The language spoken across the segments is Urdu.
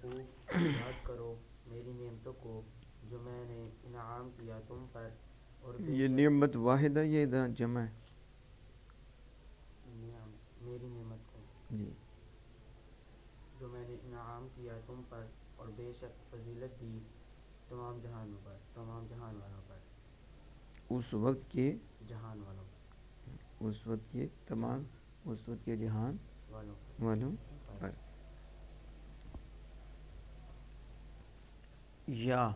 خوب یاد کرو میری نعمتوں کو جو میں نے انعام کیا تم پر، اور بے یہ شک نعمت واحد ہے، یہ ادھر جمع ہے میری نعمت کو جی. جو میں نے انعام کیا تم پر، اور بے شک فضیلت دی تمام جہانوں پر، تمام جہان والوں پر، اس وقت کے جہان والوں اس وقت کے تمام اس وقت کے جہان والوں والوں پر۔ پر. یا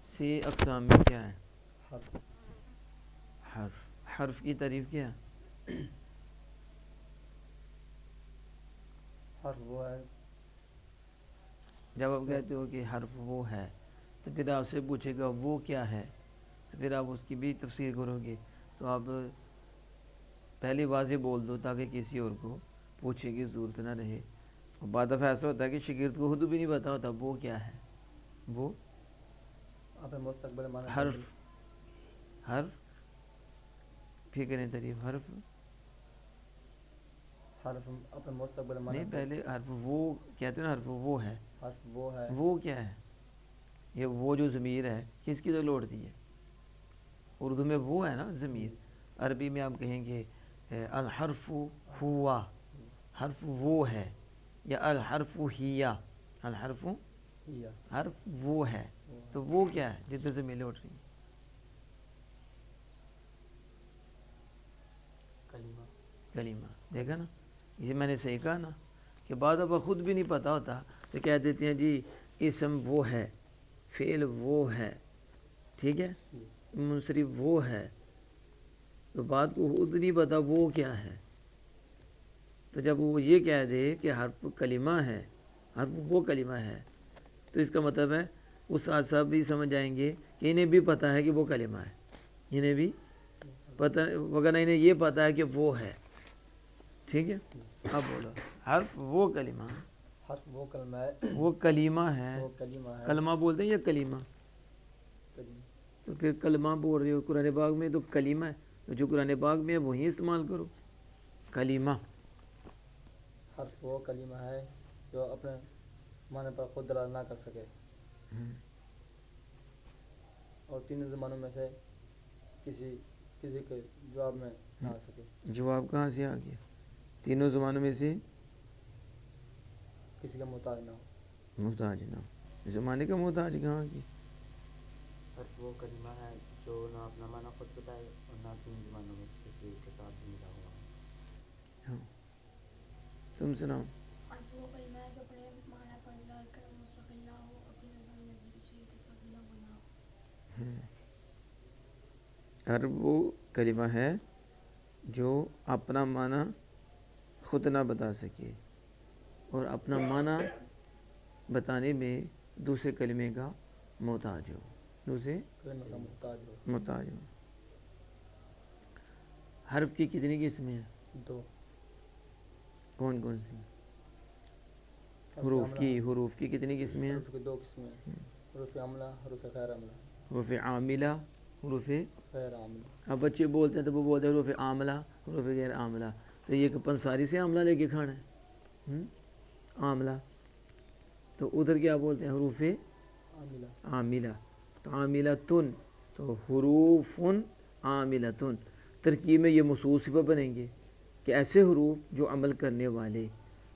سے اقسام میں کیا ہے؟ حرف حرف. حرف کی تعریف کیا ہے؟ حرف وہ ہے جب آپ کہتے ہو کہ حرف وہ ہے تو پھر آپ سے پوچھے گا وہ کیا ہے، تو پھر آپ اس کی بھی تفسیر کرو گے. تو آپ پہلی واضح بول دو تاکہ کسی اور کو پوچھنے کی ضرورت نہ رہے. اور بعد دفعہ ایسا ہوتا ہے کہ شاگرد کو خود بھی نہیں پتا ہوتا وہ کیا ہے. وہ آپ مستقبل معنی حرف حرف پھر کریں تعریف. حرف حرف اپنے مستقبل معنی نہیں، پہلے حرف وہ کہتے ہیں نا، حرف وہ ہے. حرف وہ ہے وہ کیا ہے؟ یہ وہ جو ضمیر ہے کس کی طرف لوٹتی ہے؟ اردو میں وہ ہے نا ضمیر. عربی میں آپ کہیں گے الحرف ہوا، حرف وہ ہے، یا الحرف ہیا. الحرف یا حرف وہ ہے، تو وہ کیا ہے جتنے ضمیر لوٹ رہی ہے؟ کلمہ کلمہ. دیکھا نا، یہ میں نے صحیح کہا نا کہ بعض اب خود بھی نہیں پتا ہوتا تو کہہ دیتے ہیں جی اسم وہ ہے، فعل وہ ہے، ٹھیک ہے، منصرف وہ ہے، تو بات کو خود نہیں پتا وہ کیا ہے. تو جب وہ یہ کہہ دے کہ حرف کلمہ ہے، حرف وہ کلمہ ہے، تو اس کا مطلب ہے اس ساتھ ساتھ بھی سمجھ جائیں گے کہ انہیں بھی پتہ ہے کہ وہ کلمہ ہے، انہیں بھی پتہ، وغیرہ انہیں یہ پتہ ہے کہ وہ ہے. ٹھیک ہے، اب بولو حرف وہ کلمہ، حرف وہ کلمہ ہے، وہ کلمہ ہے. وہ کلمہ ہے، کلمہ بولتے ہیں یا کلمہ؟ کلمہ. تو پھر کلمہ بول رہے ہو قرآن پاک میں تو کلمہ ہے، تو جو قرآن پاک میں ہے وہی استعمال کرو. کلمہ حرف وہ کلمہ ہے جو اپنے معنی پر خود دلالت نہ کر سکے اور تینوں زمانوں میں سے کسی کے جواب میں نہ آ سکے. جواب کہاں سے آ گیا؟ تینوں زمانوں میں سے کسی کا محتاج نہ ہو. محتاج نہ ہو. زمانے کا محتاج کہاں کی؟ حرف وہ کلمہ ہے جو نہ اپنا معنی خود بتائے اور نہ تین زمانوں میں سے کسی کے ساتھ ملا ہوا. ہاں، تم سناؤ. حرف وہ کلمہ ہے جو اپنے معنی پر دلالت کر مستقل نہ ہو، اپنی نظر میں سے کسی کے ساتھ ملا ہوا نہ ہو. حرف وہ کلمہ ہے جو اپنا معنی خود نہ بتا سکے اور اپنا معنی بتانے میں دوسرے کلمے کا محتاج ہو، دوسرے کلمہ کا محتاج ہو. محتاج ہو. حرف کی کتنی قسمیں ہیں؟ دو. کون کون سی؟ حروف کی کتنی قسمیں ہیں؟ حروف کی دو قسمیں ہیں، حروف عاملہ، حروف غیر عاملہ. حروف عاملہ، حروف غیر عاملہ. اب بچے بولتے ہیں تو وہ بولتے ہیں حروف عاملہ، حروف غیر عاملہ. تو یہ پنساری سے عاملہ لے کے کھانا ہے عاملہ، تو ادھر کیا بولتے ہیں؟ حروف عاملہ. عاملہ. تو عاملتن، تو حروف عاملتن. ترکیب میں یہ موصول صفت بنیں گے کہ ایسے حروف جو عمل کرنے والے،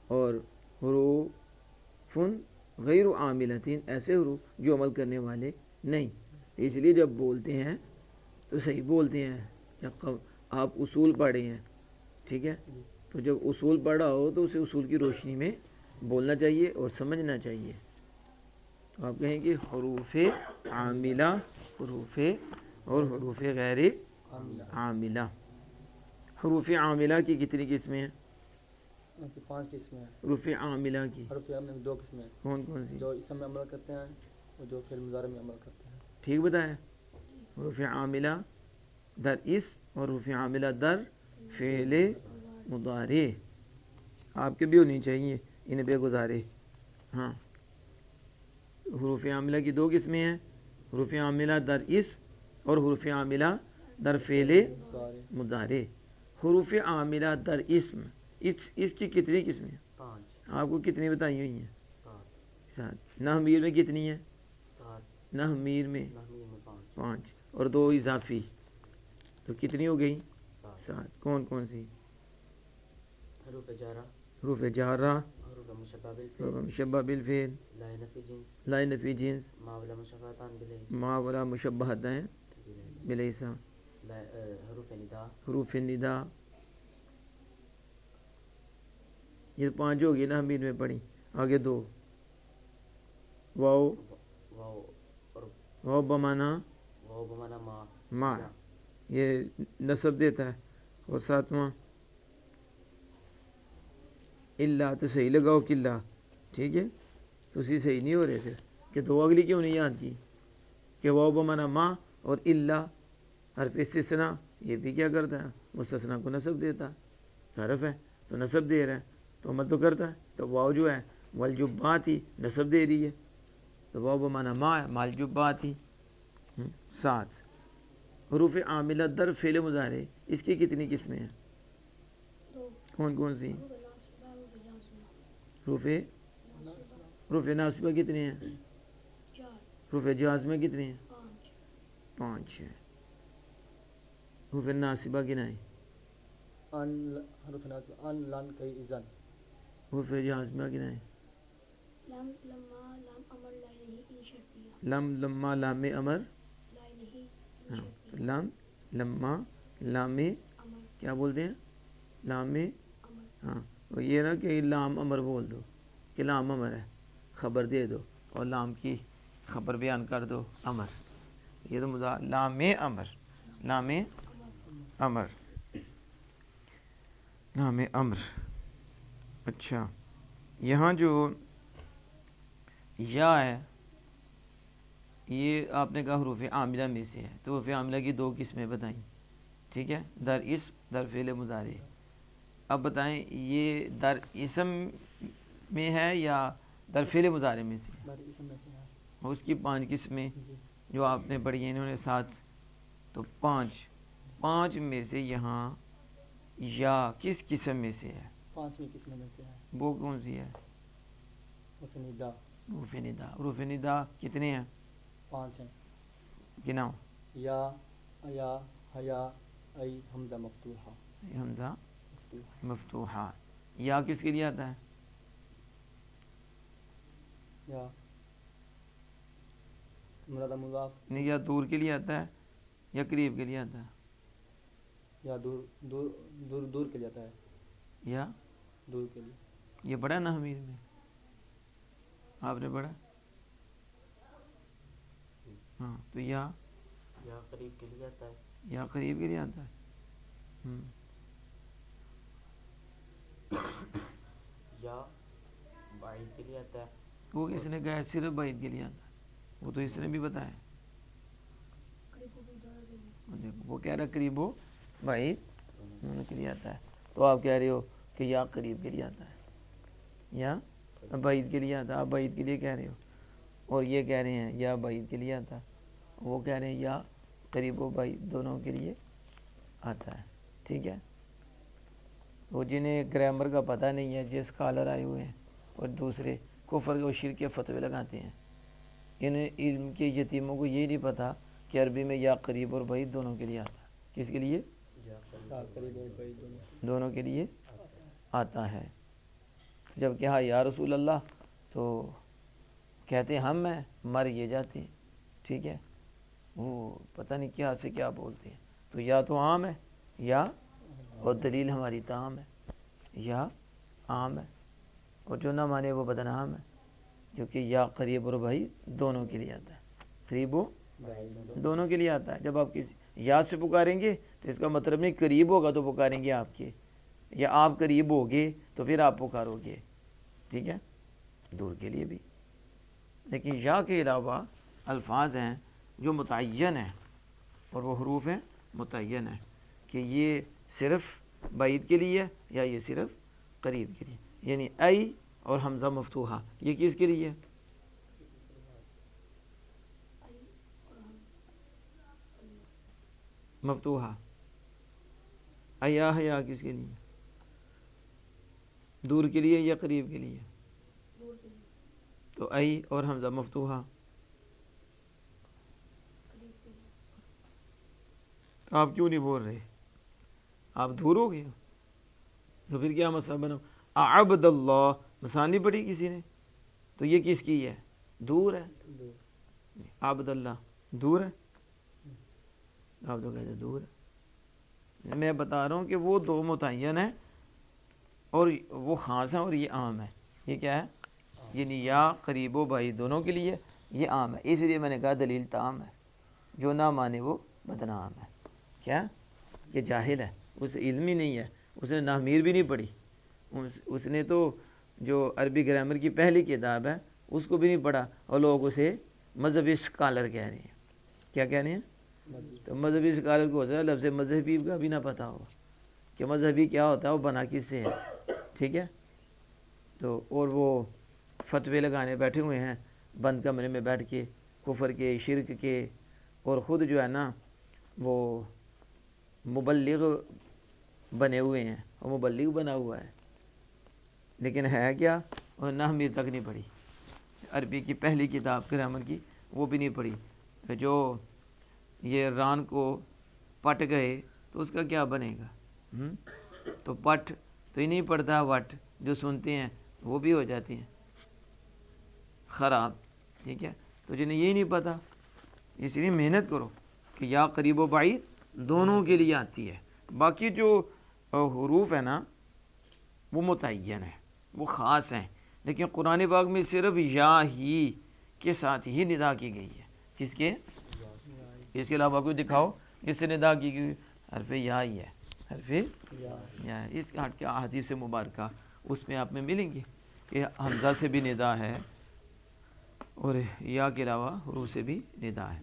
اور حروف غیر عاملتین، ایسے حروف جو عمل کرنے والے نہیں. اس لیے جب بولتے ہیں تو صحیح بولتے ہیں. جب آپ اصول پڑھے ہیں، ٹھیک ہے، تو جب اصول پڑھا ہو تو اسے اصول کی روشنی میں بولنا چاہیے اور سمجھنا چاہیے. تو آپ کہیں گے حروف عاملہ، حروف اور حروف غیر عاملہ. حروف عاملہ کی کتنی قسمیں ہیں؟ ان کی 5 قسمیں ہیں. حروف عاملہ کی حروف عاملہ کی 2 قسمیں ہیں. کون کون سی؟ جو اسم میں عمل کرتے ہیں اور جو فعل مضارع میں عمل کرتے ہیں. ٹھیک بتایا. حروف عاملہ در اسم اور حروف عاملہ در فعل مضارع. آپ کے بھی ہونی چاہیے ان پہ گزارے. ہاں، حروف عاملہ کی 2 قسمیں ہیں، حروف عاملہ در اسم اور حروف عاملہ در فعل مضارع. حروف عاملہ در اسم، اس کی کتنی قسمیں ہیں؟ 5. آپ کو کتنی بتائی ہوئی ہیں؟ 7. 7 نحمیر میں کتنی ہیں 7 نحمیر میں نحوی میں 5 5 اور 2 اضافی تو کتنی ہو گئی 7 7 کون کون سی حروف جارہ حروف جارہ حروف مشبہ حروف بالفعل مشبہ بالفعل لا نفی جنس لا نفی جنس ما ولا مشبہتان بلیس ما ولا مشبہتین بلیسا حروف ندا حروف ندا یہ 5 ہو گئی نا حمید میں پڑھی آگے 2 واو واو اور واو بمانا واو بمانا ما یا یہ نصب دیتا ہے اور 7واں اللہ تو صحیح لگاؤ قلہ ٹھیک ہے تو اسی صحیح نہیں ہو رہے تھے کہ 2 اگلی کیوں نہیں یاد کی کہ واو بمانا ما اور اللہ حرف استثناء یہ بھی کیا کرتا ہے مستثنیٰ کو نصب دیتا ہے حرف ہے تو نصب دے رہا ہے تو عمل تو کرتا ہے تو واو جو ہے والجبات ہی نصب دے رہی ہے تو واو بمانا ما ہے مالجبات ہی 7 حروف عاملہ در فعل مضارع اس کی کتنی قسمیں ہیں 2 کون کون سی حروف ناصبہ حروف جازمہ حروف ناصبہ حروف ناصبہ کتنے ہیں 4 حروف جازمہ کتنے ہیں 5 5 ہیں حروف ناصبہ کتنا ہے ان حرف ناصب ان لن کئی اذن حروف جازمہ کتنا ہے لم لما لم امر لا نہیں ان شرطیہ لم لما لام امر لا نہیں ان ہاں شرطیہ لم لما لام امر کیا بولتے ہیں لام امر ہاں اور یہ نا کہ لام امر بول دو کہ لام امر ہے خبر دے دو اور لام کی خبر بیان کر دو امر یہ تو لام امر لام امر لام امر اچھا یہاں جو یا ہے یہ آپ نے کہا حروف عاملہ میں سے ہے تو حروف عاملہ کی 2 قسمیں بتائیں ٹھیک ہے در اسم در فعل مضارع اب بتائیں یہ در اسم میں ہے یا در فعل مضارع میں سے ہے باری اسم میں سے ہے اس کی 5 قسمیں جی جو آپ نے پڑھی ہیں انہوں نے 7 تو 5 میں سے یہاں یا کس قسم میں سے ہے 5ویں قسم میں سے ہے وہ کون سی ہے حرف ندا حروف ندا حروف ندا کتنے ہیں 5 ہیں گناؤ یا ایا حیا ای حمزہ مفتوحہ حمزہ مفتوحہ مفتوحہ یا کس کے لیے آتا ہے یا مراد مضاف نہیں یا دور کے لیے آتا ہے یا قریب کے لیے آتا ہے یا دور دور دور دور کے لیے آتا ہے یا دور کے لیے یہ پڑھا نا حمید میں آپ نے پڑھا ہاں تو یا قریب کے لیے آتا ہے یا قریب کے لیے آتا ہے یا بعید کے لیے آتا ہے وہ کس نے کہا ہے صرف بعید کے لیے آتا ہے وہ تو اس نے بھی بتایا قریب بھی دونوں کے لیے دیکھو وہ کہہ رہا قریب ہو بعید دونوں کے لیے آتا ہے تو آپ کہہ رہے ہو کہ یا قریب کے لیے آتا ہے یا بعید کے لیے آتا ہے آپ بعید کے لیے کہہ رہے ہو اور یہ کہہ رہے ہیں یا بعید کے لیے آتا ہے وہ کہہ رہے ہیں یا قریب و بعید دونوں کے لیے آتا ہے ٹھیک ہے وہ جنہیں گرامر کا پتہ نہیں ہے جس اسکالر آئے ہوئے ہیں اور دوسرے کفر و شرک کے فتوے لگاتے ہیں انہیں علم کے یتیموں کو یہ نہیں پتہ کہ عربی میں یا قریب اور بعید دونوں کے لیے آتا ہے کس کے لیے یا یا قریب اور بعید دونوں کے لیے آتا ہے جب کہا یا رسول اللہ تو کہتے ہم ہیں مر یہ جاتے ہیں ٹھیک ہے وہ پتہ نہیں کیا سے کیا بولتے ہیں تو یا تو عام ہے یا اور دلیل ہماری تام ہے یا عام ہے اور جو نہ مانے وہ بدنام ہے جو کہ یا قریب اور بھائی دونوں کے لیے آتا ہے قریب و دونوں کے لیے آتا ہے جب آپ کسی یا سے پکاریں گے تو اس کا مطلب نہیں قریب ہوگا تو پکاریں گے آپ کے یا آپ قریب ہوگے تو پھر آپ پکارو گے ٹھیک ہے دور کے لیے بھی لیکن یا کے علاوہ الفاظ ہیں جو متعین ہیں اور وہ حروف ہیں متعین ہیں کہ یہ صرف بعید کے لیے یا یہ صرف قریب کے لیے یعنی ای اور حمزہ مفتوحہ یہ کس کے لیے مفتوحہ ایا حیا کس کے لیے دور کے لیے یا قریب کے لیے دور کے لیے تو تو ای اور حمزہ مفتوحہ، تو آپ کیوں نہیں بول رہے؟ آپ دور ہو گئے ہو، تو پھر کیا مسئلہ بنا؟ عبد اللہ مثال نہیں پڑھی کسی نے، تو یہ کس کی ہے؟ دور ہے. عبد اللہ دور ہے، آپ تو کہتے دور ہے. میں بتا رہا ہوں کہ وہ دو متعین ہیں اور وہ خاص ہیں اور یہ عام ہے. یہ کیا ہے؟ یعنی یا قریب و بعید دونوں کے لیے یہ عام ہے. اس لیے میں نے کہا دلیل تام ہے، جو نہ مانے وہ بدنام ہے. کیا؟ یہ جاہل ہے، اسے علم ہی نہیں ہے، اس نے نحمیر بھی نہیں پڑھی، اس نے تو جو عربی گرامر کی پہلی کتاب ہے اس کو بھی نہیں پڑھا، اور لوگ اسے مذہبی اسکالر کہہ رہے ہیں. کیا کہہ رہے ہیں؟ تو مذہبی اسکالر کو ہوتا ہے لفظ مذہبی کا بھی نہ پتہ ہو کہ مذہبی کیا ہوتا ہے، وہ بنا کس سے ہے. ٹھیک ہے، تو اور وہ فتوے لگانے بیٹھے ہوئے ہیں بند کمرے میں بیٹھ کے، کفر کے، شرک کے، اور خود جو ہے نا وہ مبلغ بنے ہوئے ہیں، اور مبلغ بنا ہوا ہے، لیکن ہے کیا؟ اور نہ امیر تک نہیں پڑھی، عربی کی پہلی کتاب گرامر کی وہ بھی نہیں پڑھی. جو یہ ران کو پٹ گئے تو اس کا کیا بنے گا؟ تو پٹ تو ہی نہیں پڑتا، وٹ جو سنتے ہیں وہ بھی ہو جاتی ہیں خراب. ٹھیک ہے، تو جنہیں یہی نہیں پتہ، اس لیے محنت کرو کہ یا قریب و بعید دونوں کے لیے آتی ہے. باقی جو حروف ہے نا وہ متعین ہیں، وہ خاص ہیں، لیکن قرآن پاک میں صرف یا ہی کے ساتھ ہی ندا کی گئی ہے. کس کے؟ اس کے علاوہ کوئی دکھاؤ جس سے ندا کی گئی؟ حرف یا ہی ہے، حرف یا. اس کا ہٹ کے احادیث مبارکہ اس میں آپ میں ملیں گے کہ حمزہ سے بھی ندا ہے اور یا کے علاوہ حروف سے بھی ندا ہے.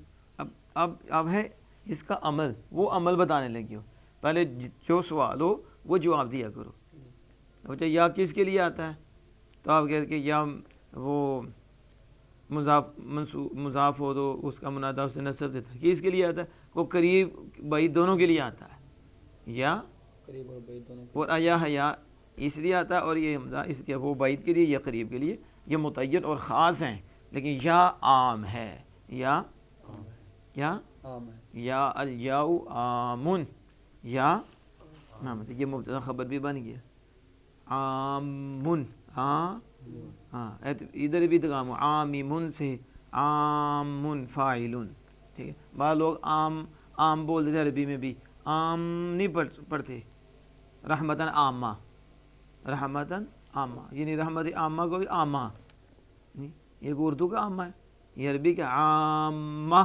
اب ہے اس کا عمل، وہ عمل بتانے لگی ہو. پہلے جو سوال ہو وہ جواب دیا کرو. اچھا یا کس کے لیے آتا ہے؟ تو آپ کہتے کہ یا وہ مضاف ہو تو اس کا منادہ اسے نصب دیتا ہے. کس کے لیے آتا ہے؟ وہ قریب بعید دونوں کے لیے آتا ہے. یا قریب اور بعید دونوں اور یا اس لیے آتا ہے، اور یہ حمزہ اس کے وہ بعید کے لیے یا قریب کے لیے. یہ متعین اور خاص ہیں، لیکن یا عام ہے. یا کیا؟ عام ہے. یا الیاء عامن، یا یہ مبتدا خبر بھی بن گیا. عامن، ہاں ادھر بھی ادغام عامن سے عامن فاعلن. ٹھیک ہے، بعض لوگ عام بول دیتے عربی میں بھی، عام نہیں پڑھتے. رحمتاً عامہ، رحمتاً عامہ، یعنی رحمت عامہ کو بھی عامہ نہیں، یہ اردو کا عامہ ہے، یہ عربی کا عامہ.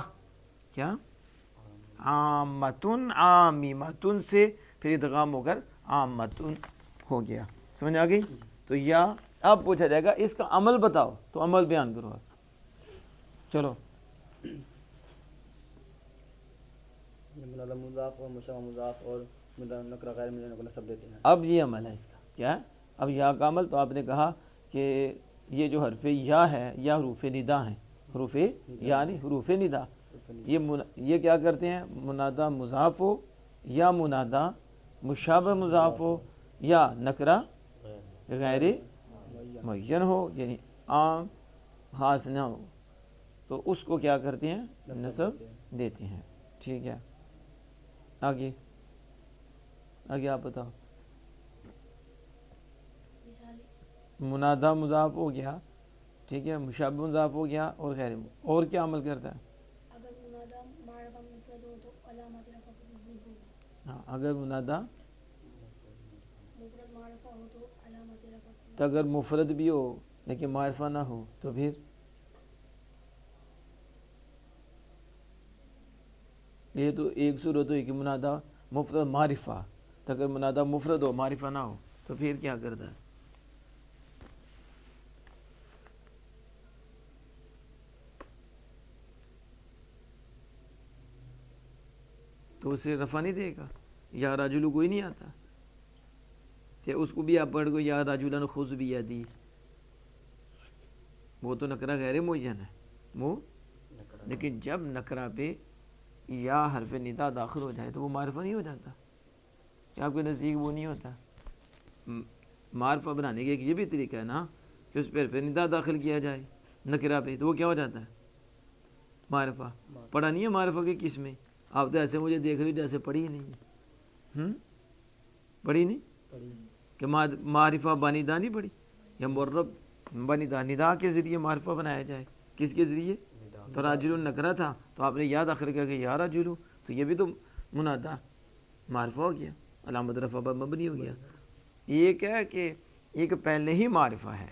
کیا؟ عامتن، عامیمتن سے پھر ادغام ہو کر عامتن ہو گیا. سمجھ آ گئی؟ تو یا اب پوچھا جائے گا اس کا عمل بتاؤ، تو عمل بیان کرو آپ. چلو منادہ مضاف اور مشابہ مضاف اور نکرہ غیر مجرور کو نصب دیتے ہیں. اب یہ عمل ہے اس کا. کیا ہے؟ اب یا کا عمل. تو آپ نے کہا کہ یہ جو حرف یا ہے یا حروف ندا ہیں، حروف یعنی حروف ندا، یہ کیا کرتے ہیں؟ منادہ مضاف ہو یا منادہ مشابہ مضاف ہو یا نکرہ غیر معین ہو، یعنی عام خاص نہ ہو، تو اس کو کیا کرتے ہیں؟ نصب دیتے ہیں. ٹھیک ہے، آگے آپ بتاؤ. مثال منادہ مضاف ہو گیا، ٹھیک ہے، مشابہ مضاف ہو گیا، اور غیر، اور کیا عمل کرتا ہے؟ اگر منادہ معرفہ مفرد ہو تو علامت رفع وجود ہوگا. ہاں، اگر منادہ مفرد معرفہ ہو تو علامت رفع تو اگر مفرد بھی ہو لیکن معرفہ نہ ہو تو پھر یہ تو ایک صورت ہوئی کہ منادہ مفرد معرفہ، تو اگر منادہ مفرد ہو معرفہ نہ ہو تو پھر کیا کرتا ہے؟ تو اسے رفع نہیں دے گا. یا رجل کوئی نہیں آتا کہ اس کو بھی آپ پڑھ گو یا رجلن خذ بیدی، وہ تو نکرہ غیر معین ہے وہ. لیکن جب نکرہ پہ یا حرف ندا داخل ہو جائے تو وہ معرفہ نہیں ہو جاتا. کیا آپ کے نزدیک وہ نہیں ہوتا؟ معرفہ بنانے کا ایک یہ بھی طریقہ ہے نا کہ اس پہ حرف ندا داخل کیا جائے. نکرہ پہ تو وہ کیا ہو جاتا ہے؟ معرفہ. پڑھا نہیں ہے معرفہ کی کس میں؟ آپ تو ایسے مجھے دیکھ رہے ہو جیسے پڑھی ہی نہیں ہے. پڑھی نہیں کہ معرفہ بانیدہ نہیں پڑھی یا مرب بانیدہ ندا کے ذریعے معرفہ بنایا جائے. کس کے ذریعے؟ تو راجل نکرہ تھا تو آپ نے یاد آخر کیا کہ یا رجل، تو یہ بھی تو منادہ معرفہ ہو گیا، علامت رفع پر مبنی ہو گیا. یہ کیا ہے کہ ایک پہلے ہی معرفہ ہے،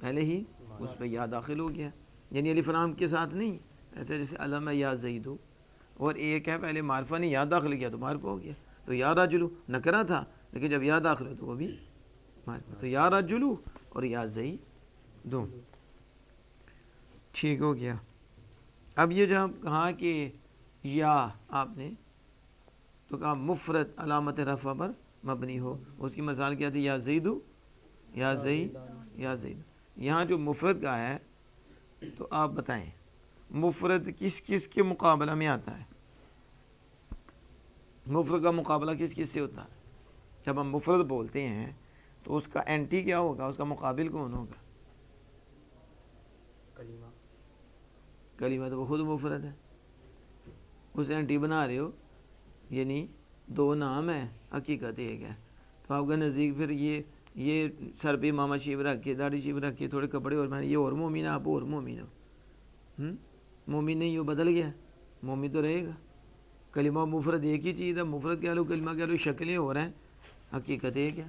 پہلے ہی اس پہ یا داخل ہو گیا، یعنی الف لام کے ساتھ نہیں، ایسے جیسے علم یا زید، اور ایک ہے پہلے معرفہ نہیں یا داخل کیا تو معرفہ ہو گیا. تو یا رجل نکرہ تھا لیکن جب یا داخل ہو تو وہ بھی معرفہ. تو یا رجل اور یا زید، ٹھیک ہو گیا. اب یہ جب کہا کہ یا آپ نے تو کہا مفرد علامت رفع پر مبنی ہو، اس کی مثال کیا تھی؟ یا زید یا زید یا زید. یہاں جو مفرد کا ہے تو آپ بتائیں مفرد کس کس کے مقابلہ میں آتا ہے؟ مفرد کا مقابلہ کس کس سے ہوتا ہے؟ جب ہم مفرد بولتے ہیں تو اس کا اینٹی کیا ہوگا، اس کا مقابل کون ہوگا؟ کلمہ. کلمہ تو وہ خود مفرد ہے، اس اینٹی بنا رہے ہو، یعنی دو نام ہیں حقیقت ایک ہے. تو آپ کا نزدیک پھر یہ سر پہ امامہ شیب رکھ کے داڑھی شیب رکھ کے تھوڑے کپڑے اور میں یہ اور مومن ہے، آپ اور مومن ہو. مومن نہیں ہو، بدل گیا، مومن تو رہے گا. کلمہ مفرد ایک ہی چیز ہے، مفرد کہہ لو کلمہ کہہ لو، شکلیں ہو رہے ہیں، حقیقت ایک ہے.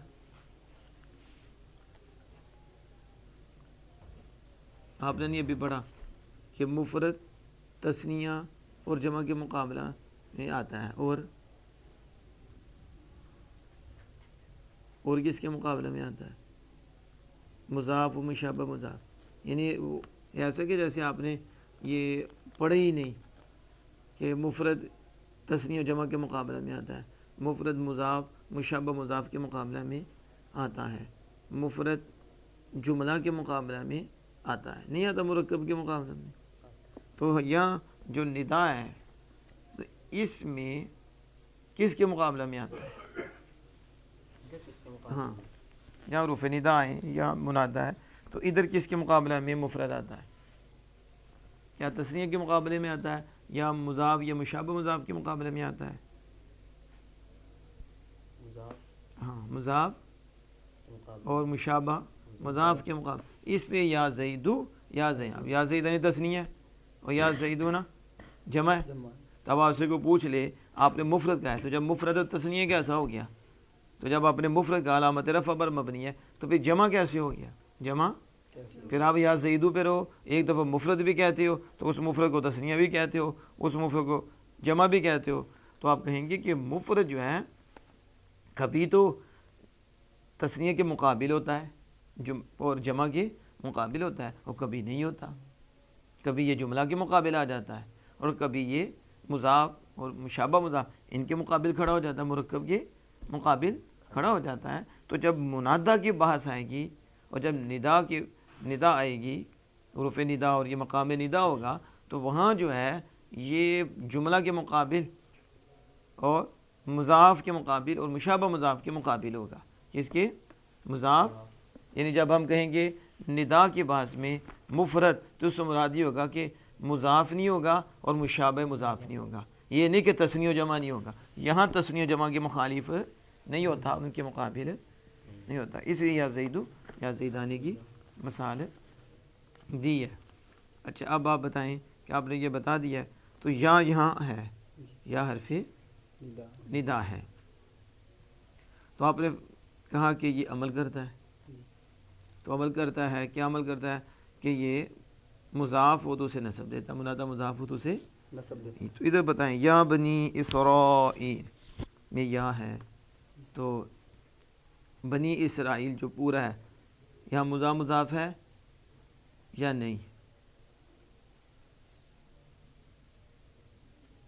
آپ نے نہیں ابھی پڑھا کہ مفرد تثنیہ اور جمع کے مقابلہ میں آتا ہے، اور کس کے مقابلے میں آتا ہے؟ مضاف و مشابہ مضاف. یعنی ایسا کہ جیسے آپ نے یہ پڑھے ہی نہیں کہ مفرد تثنیہ و جمع کے مقابلے میں آتا ہے، مفرد مضاف مشابہ مضاف کے مقابلہ میں آتا ہے، مفرد جملہ کے مقابلہ میں آتا ہے، نہیں آتا مرکب کے مقابلے میں. تو یہاں جو ندا ہے تو اس میں کس کے مقابلہ میں آتا ہے؟ ہاں، یا حروف ندا ہے یا منادہ ہے تو ادھر کس کے مقابلہ میں مفرد آتا ہے؟ کیا تثنیہ کے مقابلے میں آتا ہے یا مضاف یا مشابہ مضاف کے مقابلے میں آتا ہے؟ ہاں، مضاف اور مشابہ مضاف کے مقابلے. اس لیے یا زیدو یا زید، یا زیدانی تثنیہ اور یا زیدونا جمع ہے. تب آپ سے کو پوچھ لے آپ نے مفرد کہا ہے تو جب مفرد اور تثنیہ کیسا ہو گیا؟ تو جب آپ نے مفرد کا علامت رفع پر مبنی ہے تو پھر جمع کیسے ہو گیا؟ جمع پھر آپ یا زیدو پہ رہو، ایک دفعہ مفرد بھی کہتے ہو تو اس مفرد کو تثنیہ بھی کہتے ہو، اس مفرد کو جمع بھی کہتے ہو. تو آپ کہیں گے کہ مفرد جو ہے کبھی تو تثنیہ کے مقابل ہوتا ہے اور جمع کے مقابل ہوتا ہے، اور کبھی نہیں ہوتا. کبھی یہ جملہ کے مقابل آ جاتا ہے اور کبھی یہ مضاف اور مشابہ مضاف ان کے مقابل کھڑا ہو جاتا ہے، مرکب کے مقابل کھڑا ہو جاتا ہے. تو جب منادہ کی بحث آئے گی اور جب ندا آئے گی، حروف ندا اور یہ مقام ندا ہوگا تو وہاں جو ہے یہ جملہ کے مقابل اور مضاف کے مقابل اور مشابہ مضاف کے مقابل ہوگا. کس کے؟ مضاف. یعنی جب ہم کہیں گے ندا کی بحث میں مفرد تو اس سے مراد یہ ہوگا کہ مضاف نہیں ہوگا اور مشابہ مضاف نہیں ہوگا. یہ نہیں کہ تثنیہ و جمع نہیں ہوگا، یہاں تثنیہ و جمع کے مخالف نہیں ہوتا، ان کے مقابل نہیں ہوتا. اس لیے یا زیدو یا زیدانی کی مثال دی ہے. اچھا اب آپ بتائیں کہ آپ نے یہ بتا دیا ہے تو یا یہاں ہے، یا حرف ندا ہے، تو آپ نے کہا کہ یہ عمل کرتا ہے. تو عمل کرتا ہے، کیا عمل کرتا ہے کہ یہ مضاف ہو تو اسے نصب دیتا، منادہ مضاف ہو تو اسے نصب دیتا. تو ادھر بتائیں یا بنی اسرائیل میں یا ہے تو بنی اسرائیل جو پورا ہے یہاں مضاف مضاف ہے یا نہیں؟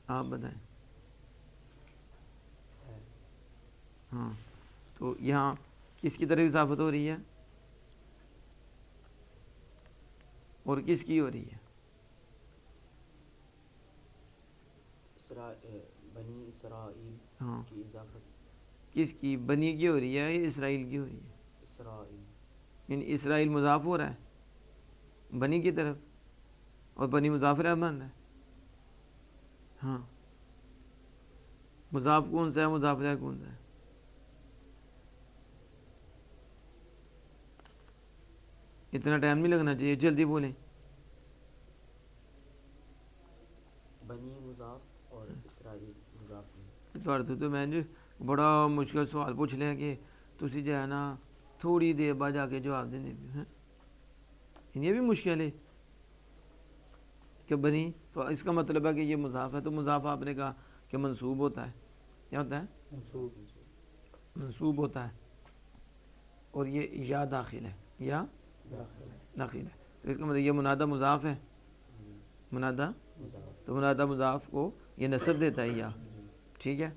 آپ بتائیں. ہاں، تو یہاں کس کی طرف اضافت ہو رہی ہے اور کس کی ہو رہی ہے؟ بنی اسرائیل ہاں، کی اضافت کس کی؟ بنی کی ہو رہی ہے یا اسرائیل کی ہو رہی ہے؟ اسرائیل. یعنی اسرائیل مضاف ہو رہا ہے بنی کی طرف، اور بنی مضاف الیہ بن رہا ہے. ہاں مضاف کون سا ہے، مضاف الیہ کون سا ہے؟ اتنا ٹائم نہیں لگنا چاہیے، جلدی بولیں. بنی مضاف اور اسرائیل مضاف تو میں جو بڑا مشکل سوال پوچھ لیں کہ تسی جو ہے نا تھوڑی دیر بعد جا کے جواب دینے ہیں، یہ بھی مشکل ہے کہ بنی. تو اس کا مطلب ہے کہ یہ مضاف ہے، تو مضاف آپ نے کہا کہ منصوب ہوتا ہے. کیا ہوتا ہے؟ منصوب. منصوب ہوتا ہے. اور یہ یا داخل ہے، یا داخل ہے. تو اس کا مطلب یہ منادہ مضاف ہے، منادہ. مضاف. تو منادہ مضاف کو یہ نصب دیتا ہے یا. ٹھیک ہے،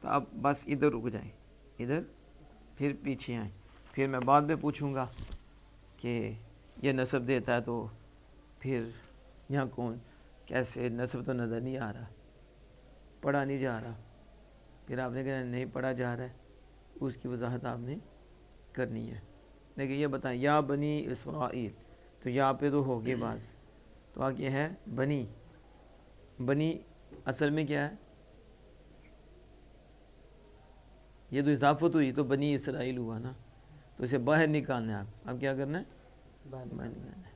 تو اب بس ادھر رک جائیں، ادھر پھر پیچھے آئیں، پھر میں بعد میں پوچھوں گا کہ یہ نصب دیتا ہے تو پھر یہاں کون کیسے. نصب تو نظر نہیں آ رہا، پڑھا نہیں جا رہا. پھر آپ نے کہا نہیں پڑھا جا رہا ہے، اس کی وضاحت آپ نے کرنی ہے. لیکن یہ بتائیں یا بنی اسرائیل، تو یا پہ تو ہوگی باز. تو آگے ہے بنی. بنی اصل میں کیا ہے؟ یہ تو اضافت ہوئی تو بنی اسرائیل ہوا نا. تو اسے باہر نکالنا ہے. آپ اب کیا کرنا ہے؟ باہر نکالنا ہے.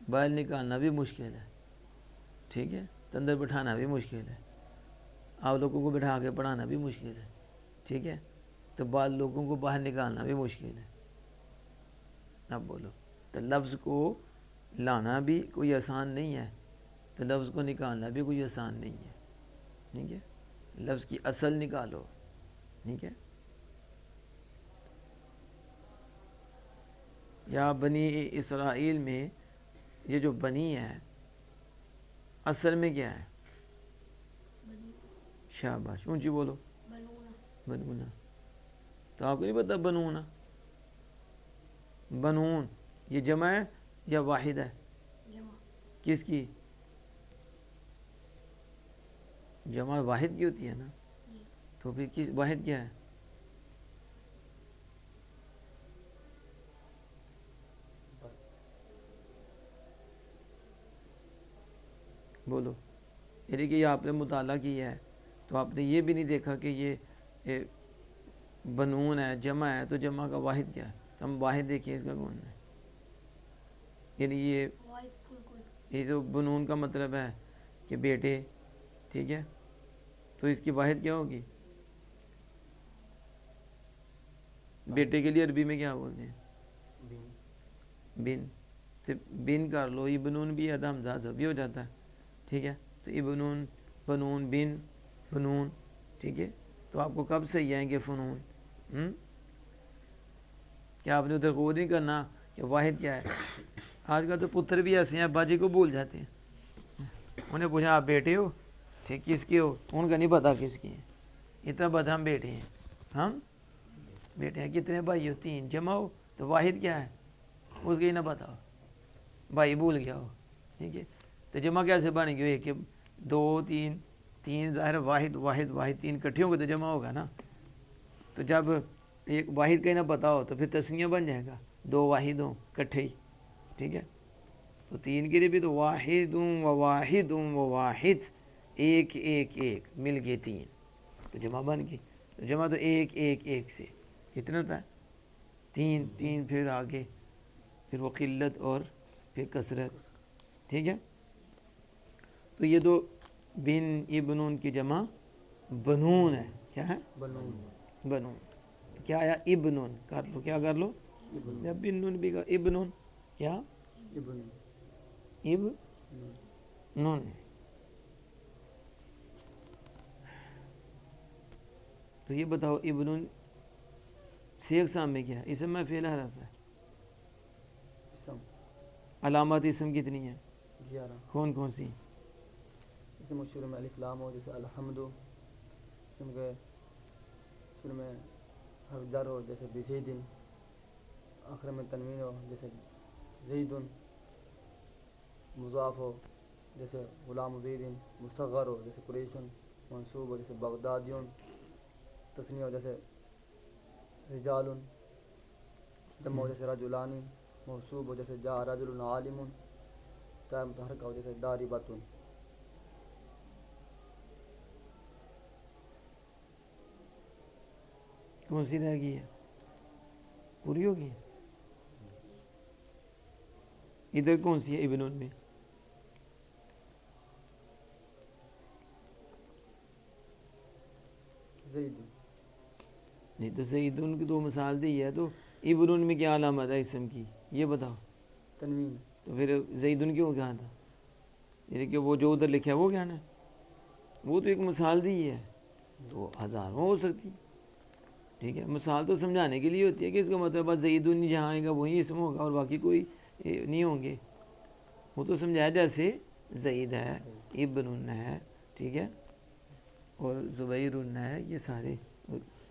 باہر نکالنا بھی مشکل ہے، ٹھیک ہے. اندر بٹھانا بھی مشکل ہے. آپ لوگوں کو بٹھا کے پڑھانا بھی مشکل ہے، ٹھیک ہے. تو بعض لوگوں کو باہر نکالنا بھی مشکل ہے. اب بولو، تو لفظ کو لانا بھی کوئی آسان نہیں ہے، تو لفظ کو نکالنا بھی کوئی آسان نہیں ہے. ٹھیک ہے، لفظ کی اصل نکالو. ٹھیک ہے. یا بنی اسرائیل میں یہ جو بنی ہے اصل میں کیا ہے؟ بنی شاباش، اونچی بولو. بنونا بنونا. تو آپ کو نہیں پتا بنونا؟ بنون یہ جمع ہے یا واحد ہے؟ جمع کس کی؟ جمع واحد کی ہوتی ہے نا. جی تو پھر کس واحد کیا ہے؟ بولو. یعنی کہ یہ آپ نے مطالعہ کیا ہے تو آپ نے یہ بھی نہیں دیکھا کہ یہ بنون ہے، جمع ہے، تو جمع کا واحد کیا ہے؟ تو ہم واحد دیکھیں اس کا کون ہے. یعنی واحد فل کوئی یہ جو بنون کا مطلب ہے کہ بیٹے، ٹھیک ہے. تو اس کی واحد کیا ہوگی؟ بیٹے کے لیے عربی میں کیا بولتے ہیں؟ بن. بن. تو بن کر لو، ابنون بھی ہے، حمزہ بھی ہو جاتا ہے. ٹھیک ہے. تو ابنون، بنون، بن، فنون. ٹھیک ہے. تو آپ کو کب صحیح آئیں گے فنون؟ کیا آپ نے ادھر غور نہیں کرنا کہ واحد کیا ہے؟ آج کل تو پتر بھی ایسے ہیں باجی کو بھول جاتے ہیں. انہیں پوچھا آپ بیٹے ہو؟ ٹھیک، کس کی ہو؟ ان کا نہیں پتا کس کی ہیں. اتنا پتا ہم بیٹے ہیں. ہم بیٹے ہیں. کتنے بھائی ہو؟ 3. جمع ہو تو واحد کیا ہے اس کی نہ پتا ہو، بھائی بھول گیا ہو. ٹھیک ہے. تو جمع کیسے بنے گی؟ 1 2 3 3 ظاہر واحد واحد واحد 3 کٹھے ہوں گے تو جمع ہوگا نا. تو جب ایک واحد کا ہی نہ پتا ہو تو پھر تسنیہ بن جائے گا، 2 واحد ہوں کٹھے ہی. ٹھیک ہے. تو 3 کے لیے بھی تو واحد و واحد و واحد، 1 1 1 مل گئے 3 تو جمع بن گئی. تو جمع تو 1 1 1 سے کتنا ہوتا ہے؟ 3 3. پھر آگے پھر وہ قلت اور پھر کثرت. ٹھیک ہے. تو یہ تو بن ابنون کی جمع بنون ہے. کیا ہے؟ بنون. بنون. کیا آیا؟ ابنون. کر لو، کیا کر لو؟ یا بنون بھی کر. ابنون کیا؟ ابن. ابنون. تو یہ بتاؤ ابنون سے اقسام میں کیا ہے؟ اسم میں فعل حرف ہے. اسم علامات اسم کتنی ہیں؟ 11. کون کون سی؟ جیسے مشہور میں الف لام ہو، جیسے الحمد ہو، ان کے شروع میں حرف جر ہو جیسے بزیدن، آخر میں تنوین ہو جیسے زیدن، مضاف ہو جیسے غلام زیدن، مصغر ہو جیسے قریشن، منصوب ہو جیسے بغدادیون، تثنیہ ہو جیسے رجالن، جمع ہو جیسے رجلانی، موصوب ہو جیسے جا رجل عالم، تا متحرک ہو جیسے داربۃ. کون سی رہ گئی ہے؟ پوری ہوگی؟ ادھر کون سی ہے ابن میں؟ زید. نہیں تو زیدن کی تو مثال دی ہے، تو ابن میں کیا علامت ہے اسم کی یہ بتاؤ. تنوین. تو پھر زیدن کیوں کہا تھا؟ یعنی کہ وہ جو ادھر لکھا ہے وہ کیا نا، وہ تو ایک مثال دی ہے، تو ہزاروں ہو سکتی. ٹھیک ہے، مثال تو سمجھانے کے لیے ہوتی ہے کہ اس کا مطلب بس زیدن جہاں آئے گا وہی اسم ہوگا اور باقی کوئی نہیں ہوں گے. وہ تو سمجھایا جیسے زید ہے، ابن ہے، ٹھیک ہے، اور زبیر ہے، یہ سارے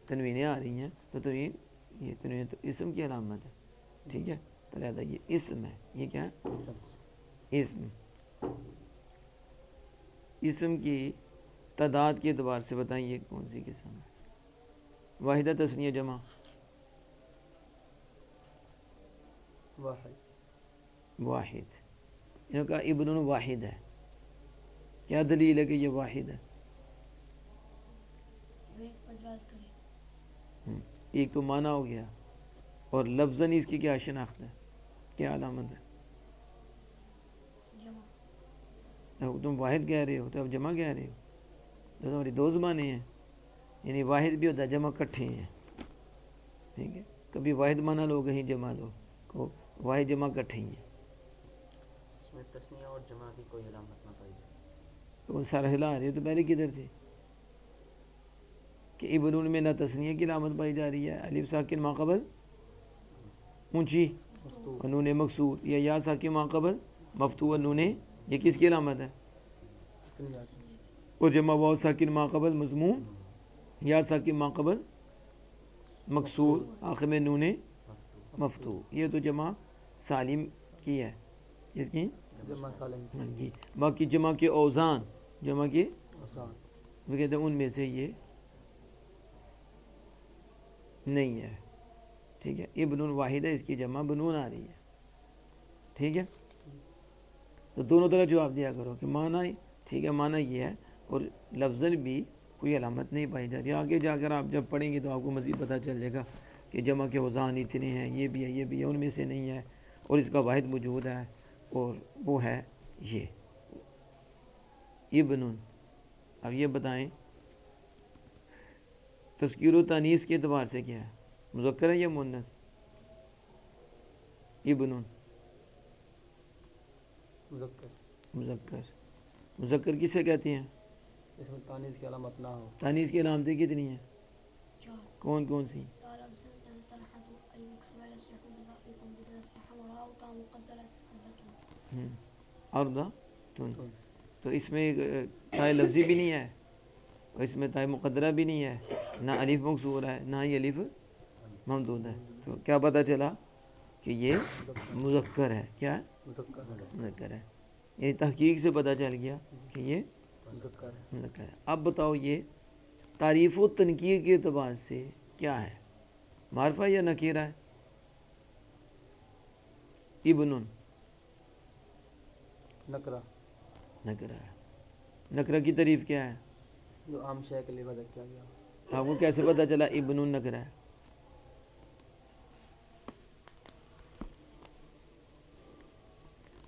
تنوینیں آ رہی ہیں، تو تنوین یہ تنوین تو اسم کی علامت ہے. ٹھیک ہے، تو لہذا یہ اسم ہے. یہ کیا ہے؟ اسم. اسم کی تعداد کے اعتبار سے بتائیں یہ کون سی قسم ہے؟ واحدہ تثنیہ جمع؟ واحد. واحد. انہوں نے کہا ابن واحد ہے، کیا دلیل ہے کہ یہ واحد ہے؟ وہ ایک پر دلالت کرے. ایک تو معنی ہو گیا، اور لفظاً اس کی کیا شناخت ہے، کیا علامت ہے؟ جمع. اب تم واحد کہہ رہے ہو تو اب جمع کہہ رہے ہو، تو تمہاری دو زبانیں ہیں. یعنی واحد بھی ہوتا ہے، جمع کٹھے ہیں. ٹھیک ہے، کبھی واحد معنی لو کہیں جمع لو، کو واحد جمع کٹھے ہیں. اس میں تسنیہ اور جمع کی کوئی علامت نہ پائی جائے. تو سارا ہلا رہے ہو، تو پہلے کدھر تھے کہ ابن میں نہ تسنیہ کی علامت پائی جا رہی ہے، الف ساکن ما قبل اونچی اور نون مکسور، یا ساکن ما قبل مفتوح اور نون، یہ کس کی علامت ہے؟ تسنیہ. اور جمع واو ساکن ما قبل مضموم، یا ساکن ما قبل مکسور، آخر میں نون مفتوح. یہ تو جمع سالم کی ہے. کس کی؟ جمع سالم. ہاں جی. باقی جمع کے اوزان، جمع کے آسان. وہ کہتے ہیں ان میں سے یہ نہیں ہے. ٹھیک ہے، ابن واحد ہے، اس کی جمع بنون آ رہی ہے. ٹھیک ہے، تو دونوں طرح جواب دیا کرو کہ معنی ٹھیک ہے، معنی یہ ہے، اور لفظاً بھی کوئی علامت نہیں پائی جا رہی. آگے جا کر آپ جب پڑھیں گے تو آپ کو مزید پتہ چل جائے گا کہ جمع کے اوزان اتنے ہیں، یہ بھی ہے، یہ بھی ہے، ان میں سے نہیں ہے، اور اس کا واحد موجود ہے، اور وہ ہے یہ ابن. اب یہ بتائیں تذکیر و تانیث کے اعتبار سے کیا ہے، مذکر ہے یا مؤنث؟ ابن مذکر. مذکر. مذکر کسے کہتے ہیں؟ اس میں تانیث کی علامت نہ ہو. تانیث کی علامتیں کتنی ہیں؟ چار. کون کون سی؟ تارا بسن ترحت ای مکسورہ یصح بذائقم بدل صحہ وراء تا مقدر عدتون. اردا تن. تو اس میں تائے لفظی بھی نہیں ہے، اور اس میں تائے مقدرہ بھی نہیں ہے، نہ الف مکسور ہے، نہ ہی الف ممدود ہے. تو کیا پتہ چلا کہ یہ مذکر ہے. کیا ہے؟ مذکر ہے. مذکر ہے. یعنی تحقیق سے پتہ چل گیا کہ یہ مذکر ہے. مذکر ہے. اب بتاؤ یہ تعریف و تنکیر کے اعتبار سے کیا ہے، معرفہ یا نکیرہ ہے؟ ابن نکرہ. نکرہ ہے. نکرہ کی تعریف کیا ہے؟ جو عام شے کے لیے وضع کیا گیا. آپ کو کیسے پتہ چلا ابن نکرہ ہے؟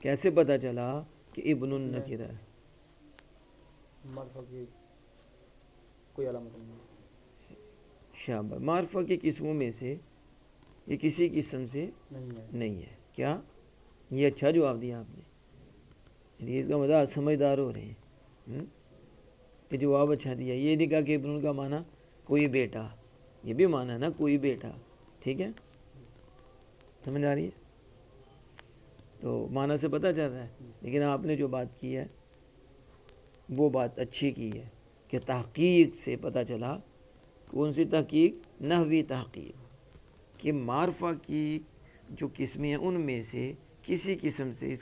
کیسے پتہ چلا کہ ابن نکرہ ہے؟ معرفہ کی کوئی علامت نہیں ہے. شابہ. معرفہ کی قسموں میں سے یہ کسی قسم سے نہیں ہے. نہیں ہے. کیا؟ یہ اچھا جواب دیا آپ نے، یعنی اس کا مزہ سمجھدار ہو رہے ہیں کہ جواب اچھا دیا. یہ نہیں کہا کہ ابن کا معنی کوئی بیٹا، یہ بھی معنی ہے نا کوئی بیٹا. ٹھیک ہے، سمجھ آ رہی ہے؟ تو معنی سے پتہ چل رہا ہے. لیکن آپ نے جو بات کی ہے وہ بات اچھی کی ہے کہ تحقیق سے پتہ چلا. کون سی تحقیق؟ نحوی تحقیق، کہ معرفہ کی جو قسمیں ہیں ان میں سے کسی قسم سے اس